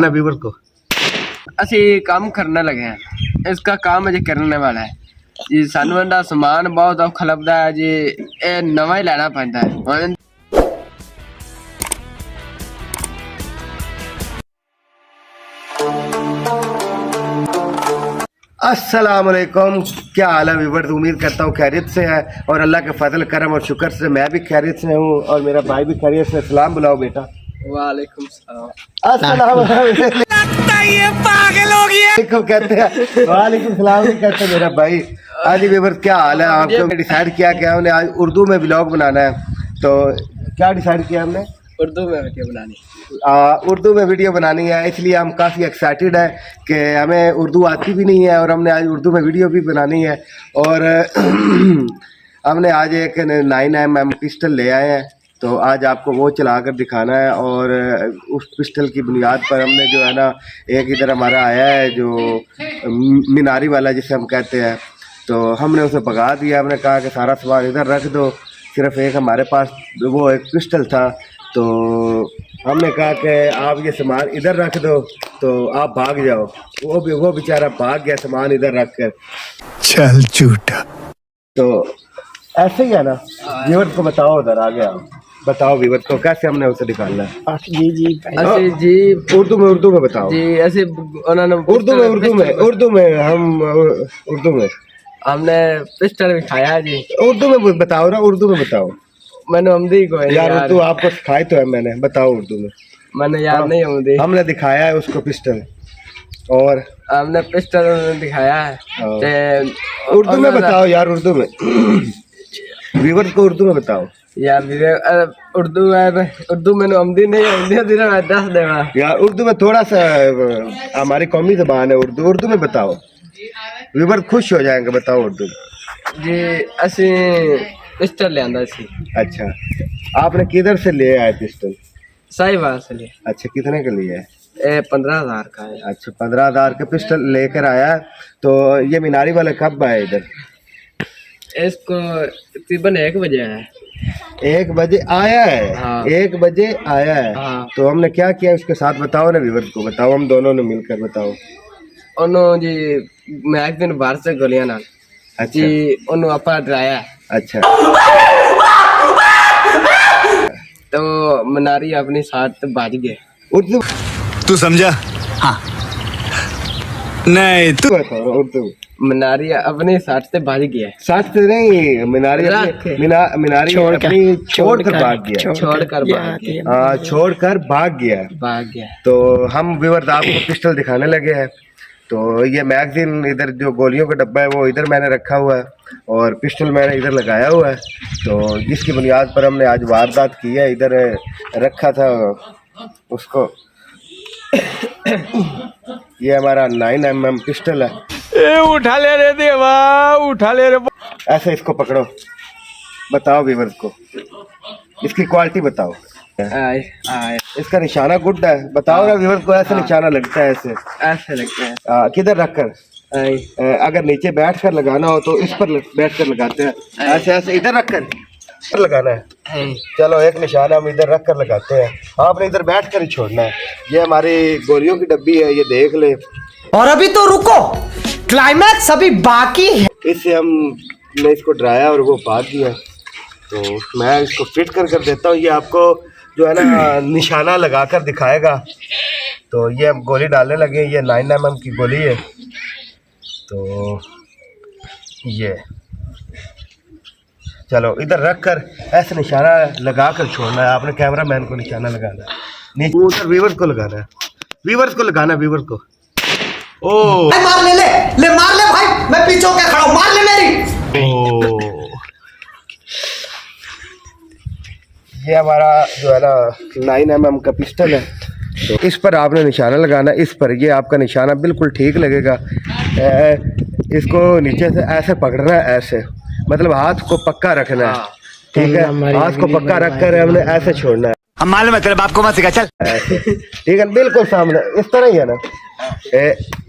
ना व्यूवर को ਅਸੀਂ ਕੰਮ ਕਰਨ ਲੱਗੇ ਹਾਂ ਇਸका काम ਅਜੇ ਕਰਨ ਵਾਲਾ ਹੈ ਜੀ ਸਾਨੂੰ ਇਹਦਾ ਸਮਾਨ ਬਹੁਤ ਔਖਾ ਲੱਭਦਾ ਹੈ ਜੀ ਇਹ ਨਵਾਂ ਹੀ ਲੈਣਾ ਪੈਂਦਾ ਹੈ अस्सलामुअलैकुम। क्या हाल है व्यूअर्स, उम्मीद करता हूँ खैरियत से है और अल्लाह के फजल करम और शुक्र से मैं भी खैरियत से हूँ और मेरा भाई भी खैरियत से। सलाम बुलाओ बेटा। वालेकुम सलाम। अस्सलाम लगता है ये पागल हो गया कहते हैं वालेकुम सलाम भी कहते हैं मेरा भाई। आज व्यूअर्स क्या हाल है, आपको डिसाइड किया कि हमने आज उर्दू में व्लॉग बनाना है, तो क्या डिसाइड किया हमने? उर्दू में वीडियो बनानी उर्दू में वीडियो बनानी है, इसलिए हम काफ़ी एक्साइटेड है कि हमें उर्दू आती भी नहीं है और हमने आज उर्दू में वीडियो भी बनानी है। और हमने आज एक 9mm पिस्टल ले आए हैं, तो आज आपको वो चला कर दिखाना है। और उस पिस्टल की बुनियाद पर हमने जो है ना, एक इधर हमारा आया है जो मीनारी वाला जिसे हम कहते हैं, तो हमने उसे भगा दिया। हमने कहा कि सारा सामान इधर रख दो, सिर्फ एक हमारे पास वो एक पिस्टल था, तो हमने कहा कि आप ये सामान इधर रख दो तो आप भाग जाओ। वो बेचारा भाग गया सामान इधर रख कर। चल झूठा। तो ऐसे ही है ना, व्यूअर्स को बताओ, उधर आ गया बताओ व्यूअर्स को कैसे हमने उसे निकालना है। जी उर्दू में बताओ जी। ऐसे उर्दू में हम उर्दू में हमने पिस्टल दिखाया जी। उर्दू में बताओ ना, उर्दू में बताओ। मैंने अमदी को यार उर्दू आपको सिखाई तो है मैंने, बताओ उर्दू में। मैंने याद नहीं अमदी। हमने दिखाया है उसको पिस्टल और हमने पिस्टल दिखाया है। उर्दू में बताओ यार, उर्दू में व्यूअर्स को उर्दू में बताओ यार। उर्दू मैंने अमदी नहीं मैं दस देगा यार। उर्दू में थोड़ा सा हमारी कौमी ज़बान है उर्दू में बताओ, व्यूअर्स खुश हो जाएंगे। बताओ उर्दू जी। असी पिस्टल ले आंदा सी। अच्छा, आपने किधर से ले आए पिस्टल? साहिवाल से लिए। अच्छा, कितने का लिया है? 15,000 का है। अच्छा, 15,000 का पिस्टल लेकर आया। तो ये मीनारी वाला कब आया इधर? इसको तकरीबन 1 बजे आया है। 1 बजे आया है? हाँ। 1 बजे आया है। हाँ। तो हमने क्या किया उसके साथ बताओ ना व्यूअर्स को, बताओ हम दोनों ने मिलकर बताओ। उन्होंने जी मैं एक दिन बाहर से गोलियां ना। अच्छा जी, उन्होंने अपना डराया। अच्छा, तो मनारी अपनी साथ भाग गए। उर्दू तू समझा? हाँ नहीं तू बताओ उर्दू। मनारी अपने साथ से भाग गया। साथ से नहीं, मीनारी मीनारी अपनी छोड़कर भाग गया। छोड़कर भाग गया। तो हम व्यूअर्स आपको पिस्टल दिखाने लगे हैं। तो ये मैगजीन इधर जो गोलियों का डब्बा है वो इधर मैंने रखा हुआ है और पिस्टल मैंने इधर लगाया हुआ है। तो जिसकी बुनियाद पर हमने आज वारदात की है, इधर रखा था उसको। ये हमारा 9mm पिस्टल है। उठा ले रे देवा, उठा ले रे। ऐसे इसको पकड़ो, बताओ व्यूअर्स को इसकी क्वालिटी बताओ। इसका निशाना गुड है, बताओ ना व्यूअर्स को। ऐसे निशाना लगता है, ऐसे लगता है। किधर रखकर? अगर नीचे बैठ कर लगाना हो तो इस पर बैठ कर लगाते हैं। ऐसे इधर रखकर लगाना है। चलो एक निशाना हम इधर रख कर लगाते हैं, आपने इधर बैठ कर ही छोड़ना है। ये हमारी गोलियों की डब्बी है, ये देख ले। और अभी तो रुको, क्लाइमैक्स अभी बाकी है। इससे हमने इसको डराया और वो भाग गया। तो मैं इसको फिट कर देता हूँ। ये आपको जो है ना निशाना लगा कर दिखाएगा। तो ये हम गोली डालने लगे, ये 9mm की गोली है। तो ये चलो इधर रख कर ऐसे निशाना लगा कर छोड़ना है। आपने कैमरा मैन को निशाना लगाना है, नीचे उधर व्यूअर्स को लगाना है, व्यूअर्स को लगाना है, व्यूअर्स को। ओ मार ले मार ले भाई, मैं पीछे होकर खड़ा हूं, मार ले मेरी। ये हमारा जो है ना 9mm का पिस्टल है। तो इस पर आपने निशाना लगाना, इस पर। ये आपका निशाना बिल्कुल ठीक लगेगा। इसको नीचे से ऐसे पकड़ना है, ऐसे मतलब हाथ को पक्का रखना है, ठीक है। हाथ को पक्का रख कर हमने ऐसे छोड़ना है। हम मालूम है तेरे बाप को मत सिखा, चल। ठीक है, बिल्कुल सामने इस तरह ही है ना।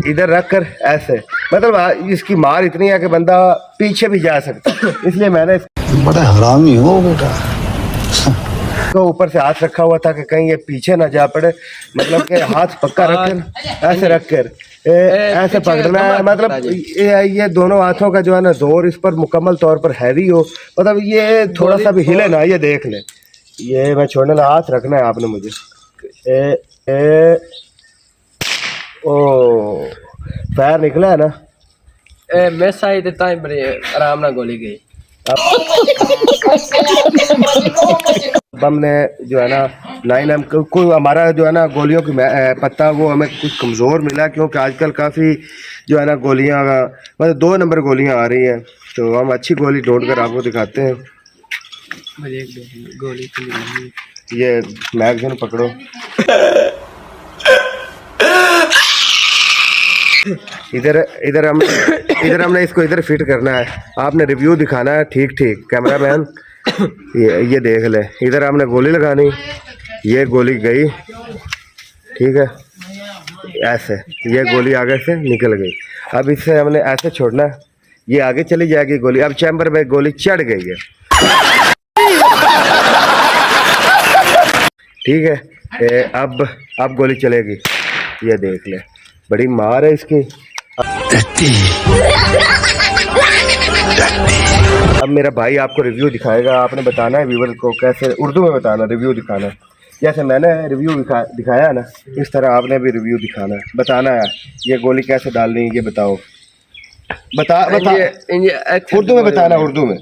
इधर रख कर ऐसे, मतलब इसकी मार इतनी है कि बंदा पीछे भी जा सकता है। इसलिए मैंने बड़ा हरामी हो बेटा। को ऊपर से हाथ रखा हुआ था कि कहीं ये पीछे ना जा पड़े, मतलब कि हाथ पक्का रखकर ऐसे रखकर ऐसे पकड़ना है, मतलब ये दोनों हाथों का जो है ना जोर इस पर मुकम्मल तौर पर हैवी हो, मतलब ये थोड़ा सा भी हिले ना, ये देख ले, ये मैं छोड़ने लगा, हाथ रखना है आपने मुझे। ओ पैर निकला है ना, मिस आई तो ताई बड़े आराम ना गोली गई। हमने जो है ना 9M कोई हमारा जो है ना गोलियों की पत्ता वो हमें कुछ कमज़ोर मिला, क्योंकि आजकल काफ़ी जो है ना गोलियां मतलब 2 नंबर गोलियां आ रही हैं, तो हम अच्छी गोली ढूंढ कर आपको दिखाते हैं। गोली ये मैगजीन पकड़ो। इधर हमने इसको इधर फिट करना है, आपने रिव्यू दिखाना है ठीक ठीक कैमरामैन। ये देख ले, इधर हमने गोली लगानी, ये गोली गई, ठीक है, ऐसे ये गोली आगे से निकल गई, अब इससे हमने ऐसे छोड़ना है, ये आगे चली जाएगी गोली, अब चैम्बर में गोली चढ़ गई है, ठीक है। अब गोली चलेगी, ये देख ले, बड़ी मार है इसकी। अब मेरा भाई आपको रिव्यू दिखाएगा, आपने बताना है व्यूवर को कैसे, उर्दू में बताना, रिव्यू दिखाना है, जैसे मैंने रिव्यू दिखाया ना इस तरह आपने भी रिव्यू दिखाना है, बताना है ये गोली कैसे डालनी है, ये बताओ, बता उर्दू में बताना, उर्दू में,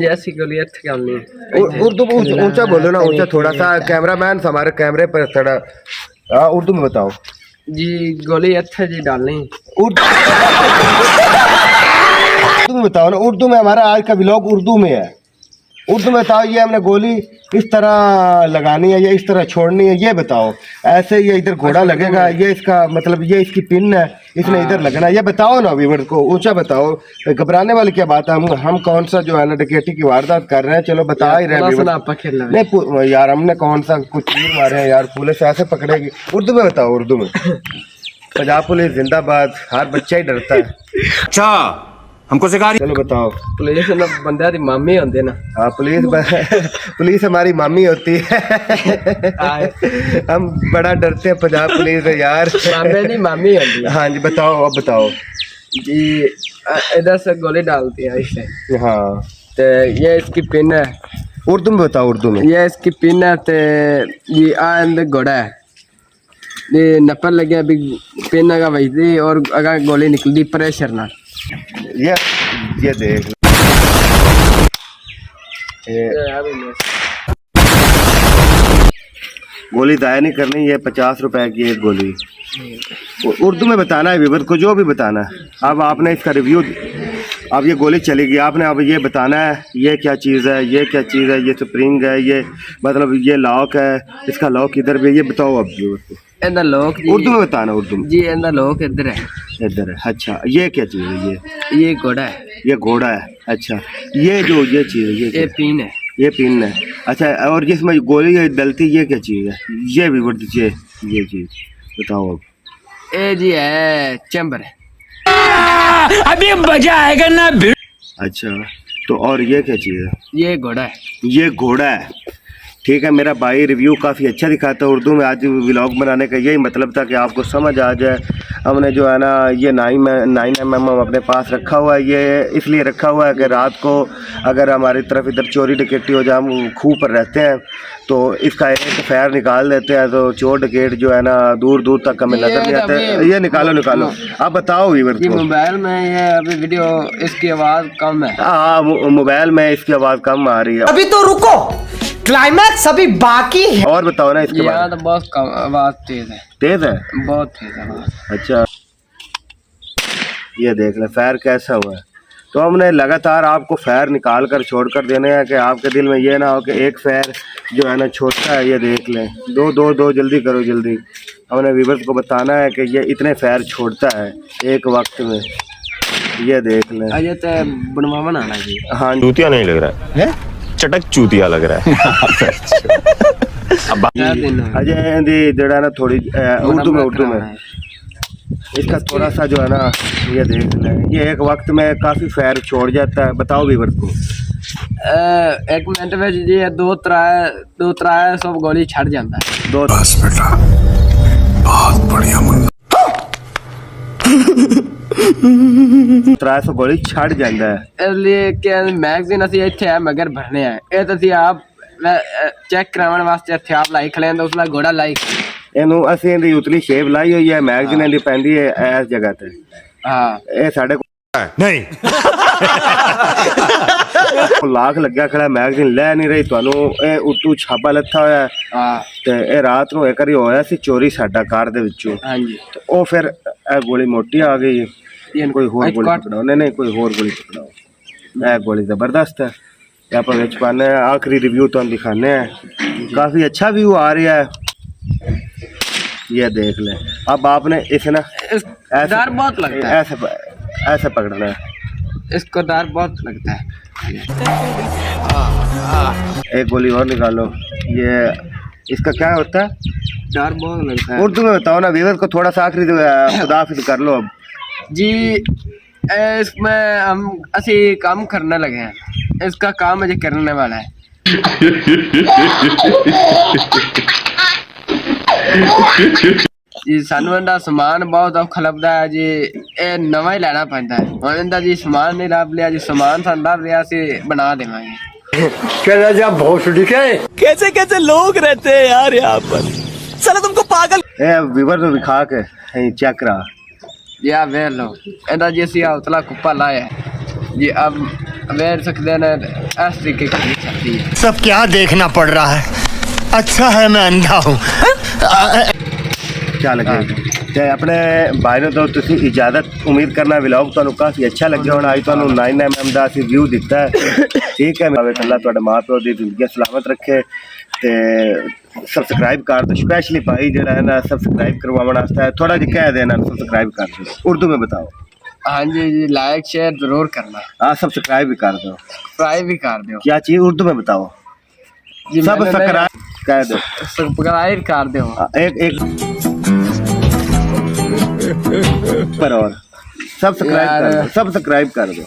ऐसी गोली डालनी है, उर्दू में ऊंचा बोलो ना, ऊंचा थोड़ा सा, कैमरामैन हमारे कैमरे पर थोड़ा उर्दू में बताओ जी। गोली अच्छा जी डालनी उर्दू में बताओ ना, उर्दू में, हमारा आज का व्लॉग उर्दू में है, उर्दू में बताओ, ये हमने गोली इस तरह लगानी है या इस तरह छोड़नी है, ये बताओ, ऐसे ये इधर घोड़ा लगेगा, ये इसका मतलब ये इसकी पिन है, इसने इधर लगना है, ये बताओ ना व्यूअर को, ऊंचा बताओ, घबराने वाली क्या बात है, हम कौन सा जो है ना डकैती की वारदात कर रहे हैं, चलो बता ही रहे हैं, नहीं यार हमने कौन सा कुछ तीर मारे हैं यार, पुलिस ऐसे पकड़ेगी, उर्दू में बताओ, उर्दू में। पंजाब पुलिस जिंदाबाद, हर बच्चा ही डरता है। अच्छा हमको सिखा रही, चलो बताओ। पुलिस बंदे दी मामी होंदे ना, हाँ पुलिस हमारी मामी होती है। हम बड़ा डरते हैं पंजाब पुलिस से यार, मामे दी मामी होंदी है। हाँ जी बताओ, अब बताओ जी। इधर से गोली डालती है इससे, हाँ, तो ये इसकी पिन है, उर्दू में बताओ, उर्दू में। ये इसकी पिन है, तो ये अंदर घोड़ा है, ये नपर लगे अभी पिन अगर बजती और अगर गोली निकलती प्रेशर ना, ये देख गोली दाया नहीं करनी, ये 50 रुपए की एक गोली, उर्दू में बताना है व्यूअर को, जो भी बताना है। अब आपने इसका रिव्यू, अब ये गोली चलेगी, आपने अब ये बताना है ये क्या चीज़ है, ये क्या चीज़ है, ये स्प्रिंग है, ये मतलब ये लॉक है, इसका लॉक इधर भी, ये बताओ अब व्यूअर को, इधर लोग उर्दू में बताना, उर्दू में जी। इधर लोग इधर है, इधर है, अच्छा ये क्या चीज़ है, ये घोड़ा है, ये घोड़ा है, अच्छा ये जो ये चीज़ है, ये पिन है, ये पिन है, अच्छा, और जिसमें गोली डलती है ये क्या चीज़ है, ये भी दीजिए, ये चीज़ बताओ अब। ये जी है चैम्बर, अभी मजा आएगा ना। अच्छा, तो और ये क्या चीज़ है, ये घोड़ा है, ये घोड़ा है, ठीक है। मेरा भाई रिव्यू काफ़ी अच्छा दिखाता है उर्दू में, आज व्लॉग बनाने का यही मतलब था कि आपको समझ आ जाए। हमने जो है ना ये 9mm हम अपने पास रखा हुआ है, ये इसलिए रखा हुआ है कि रात को अगर हमारी तरफ इधर चोरी डकैती हो जाए, हम खूह पर रहते हैं, तो इसका एक फायर निकाल देते हैं, तो चोर डकैत जो है ना दूर दूर तक हमें नजर नहीं आते। ये निकालो, आप बताओ व्यूअर्स को। मोबाइल में ये अभी वीडियो, इसकी आवाज़ कम है। हाँ, मोबाइल में इसकी आवाज़ कम आ रही है। अभी तो रुको, क्लाइमैक्स अभी बाकी है। और बताओ ना इसके यहाँ तो बहुत कम आवाज़, तेज है, तेज है, बहुत तेज आवाज़। अच्छा, ये देख ले फायर कैसा हुआ है। तो हमने लगातार आपको फायर निकाल कर छोड़ कर देने हैं कि आपके दिल में ये ना हो कि एक फायर जो है ना छोड़ता है। ये देख लें, दो जल्दी करो, जल्दी। हमने व्यूअर्स को बताना है कि ये इतने फायर छोड़ता है एक वक्त में। ये देख लें, अजय तो बनवा बनाना जी। हाँ, चूतिया नहीं लग रहा है, चटक चूतिया लग रहा है। अजय दी जड़ा ना थोड़ी उर्दू में इसका थोड़ा सा जो है ना, ये देख लें, ये एक वक्त में काफ़ी फायर छोड़ जाता है। बताओ व्यूअर्स को। एक मिनट में जी दो त्रै सौ गोली छड़ जाता है। दो बस बेटा बहुत बढ़िया मुन्ना 300 गोली छड़ जाता है। इसलिए कि मैगजीन ਅਸੀਂ ਇੱਥੇ ਆ ਮਗਰ ਭਰਨੇ ਆ ਇਹ ਤੁਸੀਂ ਆਪ ਚੈੱਕ ਕਰਾਉਣ ਵਾਸਤੇ ਇੱਥੇ ਆਪ ਲਾਈ ਖਲੇ ਤੇ ਉਸਲਾ ਘੋੜਾ ਲਾਈ ਇਹਨੂੰ ਅਸੀਂ ਇਹਦੀ ਉਤਲੀ ਸ਼ੇਪ ਲਾਈ ਹੋਈ ਹੈ, ਮੈਗਜ਼ੀਨ ਇਹਦੀ ਪੈਂਦੀ ਹੈ ਇਸ ਜਗ੍ਹਾ ਤੇ। ਹਾਂ ਇਹ ਸਾਡੇ नहीं ਕੋਲ ਲਾਖ ਲੱਗਿਆ ਖੜਾ, ਮੈਗਜ਼ੀਨ ਲੈ ਨਹੀਂ ਰਹੀ ਤੁਹਾਨੂੰ। ਇਹ ਉਤੋਂ ਛਾਪਾ ਲੱਥਾ ਹੋਇਆ ਹੈ ਹਾਂ ਤੇ ਇਹ ਰਾਤ ਨੂੰ ਇੱਕ ਵਾਰੀ ਹੋਇਆ ਸੀ ਚੋਰੀ ਸਾਡਾ ਕਾਰ ਦੇ ਵਿੱਚੋਂ। ਹਾਂਜੀ ਤੇ ਉਹ ਫਿਰ ਇਹ ਗੋਲੀ ਮੋਟੀ ਆ ਗਈ। ਕੋਈ ਹੋਰ ਗੋਲੀ ਪਕੜਾਓ, ਨਹੀਂ ਕੋਈ ਹੋਰ ਗੋਲੀ ਪਕੜਾਓ। ਇਹ ਗੋਲੀ ਜ਼ਬਰदस्त है। आप विच पाने आखिरी रिव्यू तो दिखाने हैं, काफ़ी अच्छा व्यू आ रहा है। ये देख लें। अब आपने इसे ना डर बहुत लगता है, ऐसे पकड़ना है, इसको डर बहुत लगता है। एक गोली और निकालो। ये इसका क्या होता है? डर बहुत लगता है उर्दू में बताओ ना, व्यूअर को थोड़ा सा आखिरी खुदाफिज कर लो अब। जी। इसमें हम असी काम करने लगे हैं, इसका काम मुझे करने वाला है। जी सानू इहदा समान बहुत औखा लभदा है जी, ये नवा ही लेना पैंदा है। हुण इहदा जी समान नहीं लभ लिया जी, समान सानू लभ रिहा सी बना देवांगे। कैसे कैसे लोग रहते हैं यार यहाँ पर, चलो तुमको पागल। ए व्यूअर को दिखा के चेक करा जी आप वेख लो, इहदा जी असी उतला कुप्पा लाया है जी। अब वेख सकते हैं इस तरीके की छत्ती है। सब क्या देखना पड़ रहा है, अच्छा है मैं अंधा हूँ। क्या लगे ते अपने भाई ने तो तुसी इजाजत उम्मीद करना व्लॉग ਤੁਹਾਨੂੰ ਕਾਫੀ ਅੱਛਾ ਲੱਗਿਆ ਹੋਣਾ। ਅੱਜ ਤੁਹਾਨੂੰ 9mm ਦਾ ਅਸੀਂ ਵਿਊ ਦਿੱਤਾ ਹੈ। ਠੀਕ ਹੈ, ਮੈਂ ਅੱਲਾਹ ਤੁਹਾਡੇ ਮਾਂ ਪਿਓ ਦੀ ਜ਼ਿੰਦਗੀ ਸਲਾਮਤ ਰੱਖੇ ਤੇ ਸਬਸਕ੍ਰਾਈਬ ਕਰ ਦੋ। स्पेशली भाई ਜਿਹੜਾ ਹੈ ਨਾ सब्सक्राइब करवाने वास्ते थोड़ा जिहा कह देना सब्सक्राइब कर दो। उर्दू में बताओ। हाँ जी जी, लाइक शेयर जरूर करना, हाँ सब्सक्राइब भी कर दो, सब्सक्राइब भी कर दो। क्या चाहिए उर्दू में बताओ। जी सब सब्सक्राइब कह दो, सब्सक्राइब कर दो। एक पर और सब्सक्राइब कर दो,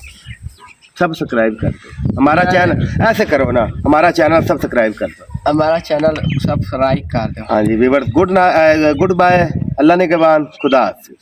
सब्सक्राइब कर दो हमारा चैनल। ऐसे करो ना, हमारा चैनल सब्सक्राइब कर दो, हमारा चैनल सब्सक्राइब कर दो। हाँ जी व्यूअर्स, गुड बाय, अल्लाह ने के बाद खुदा हाफिज़।